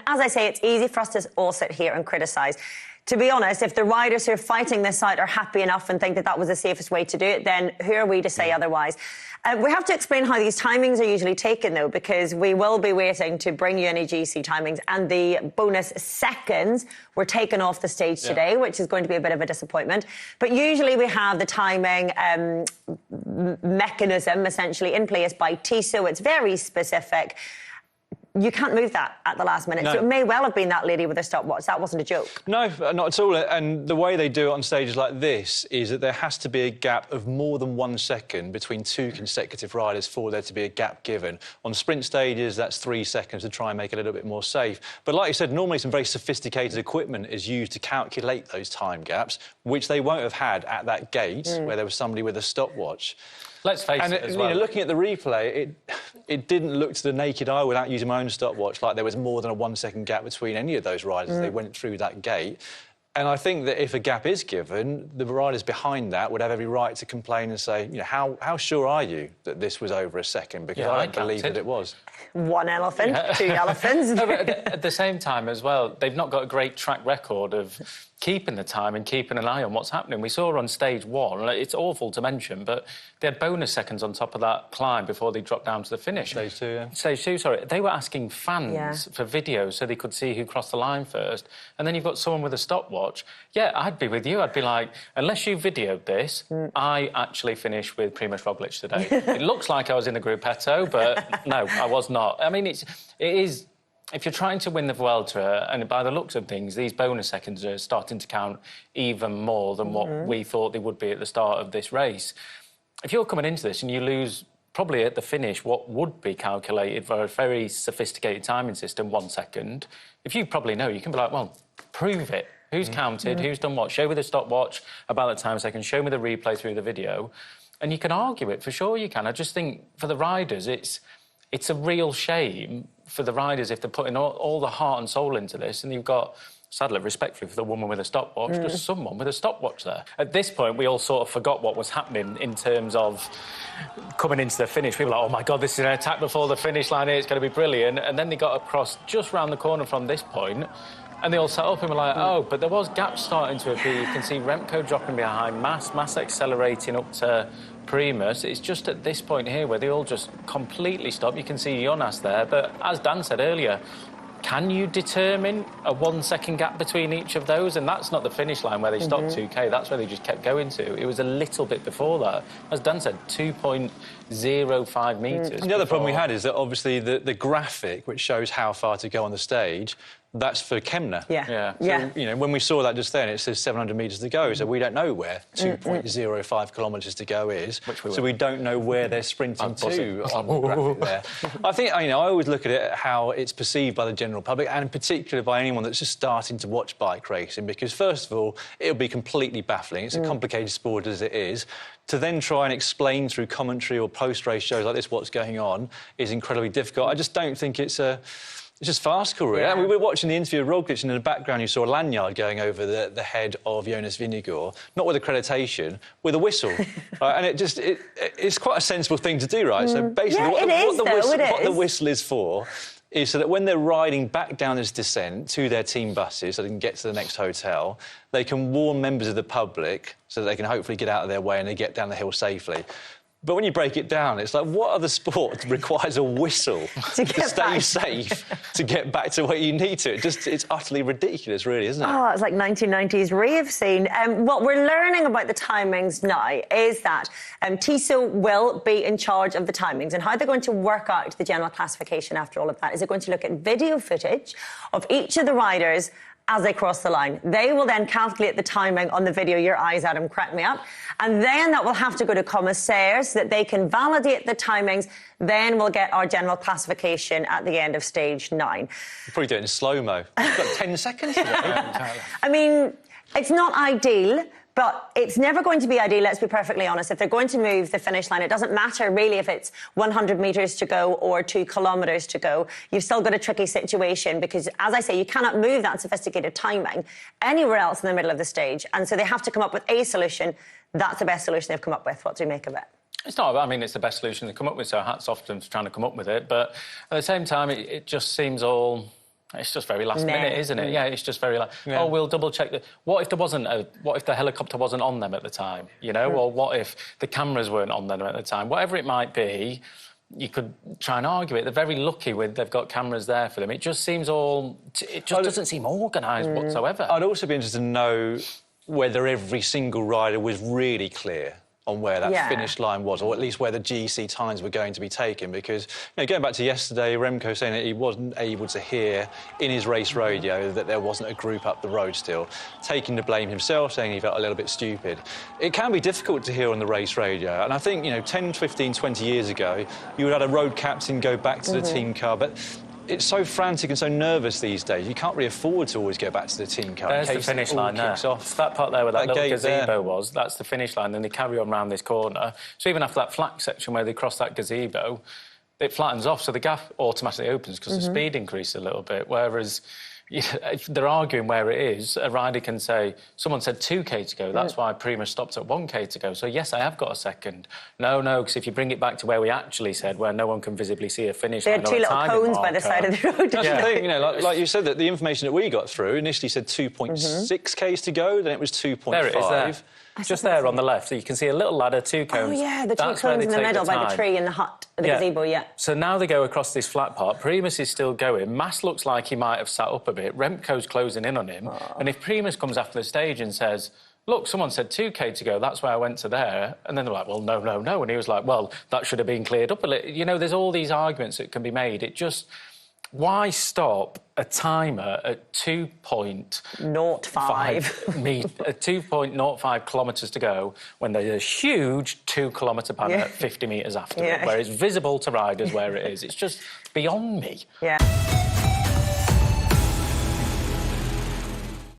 as I say, it's easy for us to all sit here and criticise. To be honest, if the riders who are fighting this out are happy enough and think that that was the safest way to do it, then who are we to say otherwise? We have to explain how these timings are usually taken, though, because we will be waiting to bring you any GC timings, and the bonus seconds were taken off the stage today, which is going to be a bit of a disappointment. But usually we have the timing mechanism essentially in place by Tissot. It's very specific. You can't move that at the last minute. No. So it may well have been that lady with a stopwatch. That wasn't a joke. No, not at all. And the way they do it on stages like this is that there has to be a gap of more than 1 second between two consecutive riders for there to be a gap given. On sprint stages, that's 3 seconds to try and make it a little bit more safe. But like you said, normally some very sophisticated equipment is used to calculate those time gaps, which they won't have had at that gate where there was somebody with a stopwatch. Let's face it as well. You know, looking at the replay, it didn't look to the naked eye without using my own stopwatch like there was more than a 1 second gap between any of those riders as they went through that gate. And I think that if a gap is given, the riders behind that would have every right to complain and say, you know, how sure are you that this was over a second? Because I don't believe that it was. One elephant, two elephants. No, but at the same time as well, they've not got a great track record of keeping the time and keeping an eye on what's happening. We saw on stage 1, it's awful to mention, but they had bonus seconds on top of that climb before they dropped down to the finish. Stage 2, yeah. Stage 2, sorry. They were asking fans for videos so they could see who crossed the line first. And then you've got someone with a stopwatch. Yeah, I'd be with you. I'd be like, unless you videoed this, I actually finished with Primož Roglič today. It looks like I was in the gruppetto, but no, I was not. I mean, it is... If you're trying to win the Vuelta, and by the looks of things, these bonus seconds are starting to count even more than what we thought they would be at the start of this race. If you're coming into this and you lose, probably at the finish, what would be calculated for a very sophisticated timing system, 1 second, if you probably know, you can be like, well, prove it. Who's counted? Who's done what? Show me the stopwatch about the time second. Show me the replay through the video. And you can argue it, for sure you can. I just think, for the riders, it's a real shame for the riders if they're putting all the heart and soul into this, and you've got, sadly, respectfully for the woman with a stopwatch, just someone with a stopwatch there. At this point, we all sort of forgot what was happening in terms of coming into the finish. People were like, oh, my God, this is an attack before the finish line here, it's going to be brilliant. And then they got across just round the corner from this point, and they all sat up and were like, oh, but there was gaps starting to appear. You can see Remco dropping behind, Mass accelerating up to Primož. It's just at this point here where they all just completely stop. You can see Jonas there, but as Dan said earlier, can you determine a 1 second gap between each of those? And that's not the finish line where they stopped 2K, that's where they just kept going to. It was a little bit before that. As Dan said, 2.05 metres. And the other problem we had is that obviously the graphic, which shows how far to go on the stage, that's for Kemna. So, you know, when we saw that just then, it says 700 metres to go, so we don't know where 2.05 kilometres to go is. So we don't know where they're sprinting to on the graphic there. I think, you know, I always look at it how it's perceived by the general public, and in particular by anyone that's just starting to watch bike racing, because first of all, it'll be completely baffling. It's a complicated sport as it is. To then try and explain through commentary or post-race shows like this what's going on is incredibly difficult. I just don't think it's just farcical, really. We were watching the interview of Roglič, and in the background you saw a lanyard going over the head of Jonas Vingegaard, not with accreditation, with a whistle. Right? And it's quite a sensible thing to do, right? So basically what the whistle is for is so that when they're riding back down this descent to their team buses so they can get to the next hotel, they can warn members of the public so that they can hopefully get out of their way and they get down the hill safely. But when you break it down, it's like, what other sport requires a whistle to stay safe, to get back to where you need to? It's utterly ridiculous, really, isn't it? Oh, it's like 1990s rave scene. What we're learning about the timings now is that Tissot will be in charge of the timings, and how they're going to work out the general classification after all of that is they're going to look at video footage of each of the riders as they cross the line. They will then calculate the timing on the video. Your eyes, Adam, crack me up. And then that will have to go to commissaires so that they can validate the timings. Then we'll get our general classification at the end of stage 9. You'll probably do it in slow-mo. You've got 10 seconds. I mean, it's not ideal, but it's never going to be ideal, let's be perfectly honest. If they're going to move the finish line, it doesn't matter really if it's 100 metres to go or 2 kilometres to go. You've still got a tricky situation because, as I say, you cannot move that sophisticated timing anywhere else in the middle of the stage. And so they have to come up with a solution. That's the best solution they've come up with. What do you make of it? It's not, I mean, it's the best solution they've come up with, so hats off to them for trying to come up with it. But at the same time, it just seems all... It's just very last minute, isn't it? Yeah, it's just very like, oh, we'll double check. What if there wasn't what if the helicopter wasn't on them at the time? You know, or what if the cameras weren't on them at the time? Whatever it might be, you could try and argue it. They're very lucky they've got cameras there for them. It just seems it just doesn't seem organised whatsoever. I'd also be interested to know whether every single rider was really clear on where that finish line was, or at least where the GC times were going to be taken, because, going back to yesterday, Remco saying that he wasn't able to hear in his race radio that there wasn't a group up the road still, taking the blame himself, saying he felt a little bit stupid. It can be difficult to hear on the race radio, and I think, 10, 15, 20 years ago, you would have had a road captain go back to the team car, but it's so frantic and so nervous these days, you can't really afford to always go back to the team car. There's the finish line there. Off. That part there where that little gazebo was, that's the finish line, then they carry on round this corner. So even after that flat section where they cross that gazebo, it flattens off, so the gap automatically opens because the speed increased a little bit, whereas if they're arguing where it is, a rider can say, someone said 2k to go, that's why Prima stopped at 1k to go, so yes, I have got a second. No, because if you bring it back to where we actually said, where no one can visibly see a finish line. They had two little cones by the side of the road. That's the thing, like you said, that the information that we got through initially said 2.6k's to go, then it was 2.5. There it is, there. Just there on the left, so you can see a little ladder, 2 cones. Oh, yeah, the 2 cones in the middle by the tree in the hut, the gazebo, So now they go across this flat part. Primus is still going. Mass looks like he might have sat up a bit. Remco's closing in on him. And if Primus comes after the stage and says, look, someone said 2k to go, that's why I went to there. And then they're like, well, no. And he was like, well, that should have been cleared up a little. There's all these arguments that can be made. It just... Why stop a timer at 2.05 kilometres to go when there's a huge 2 kilometre banner at 50 metres after it, where it's visible to riders where it is? It's just beyond me. Yeah.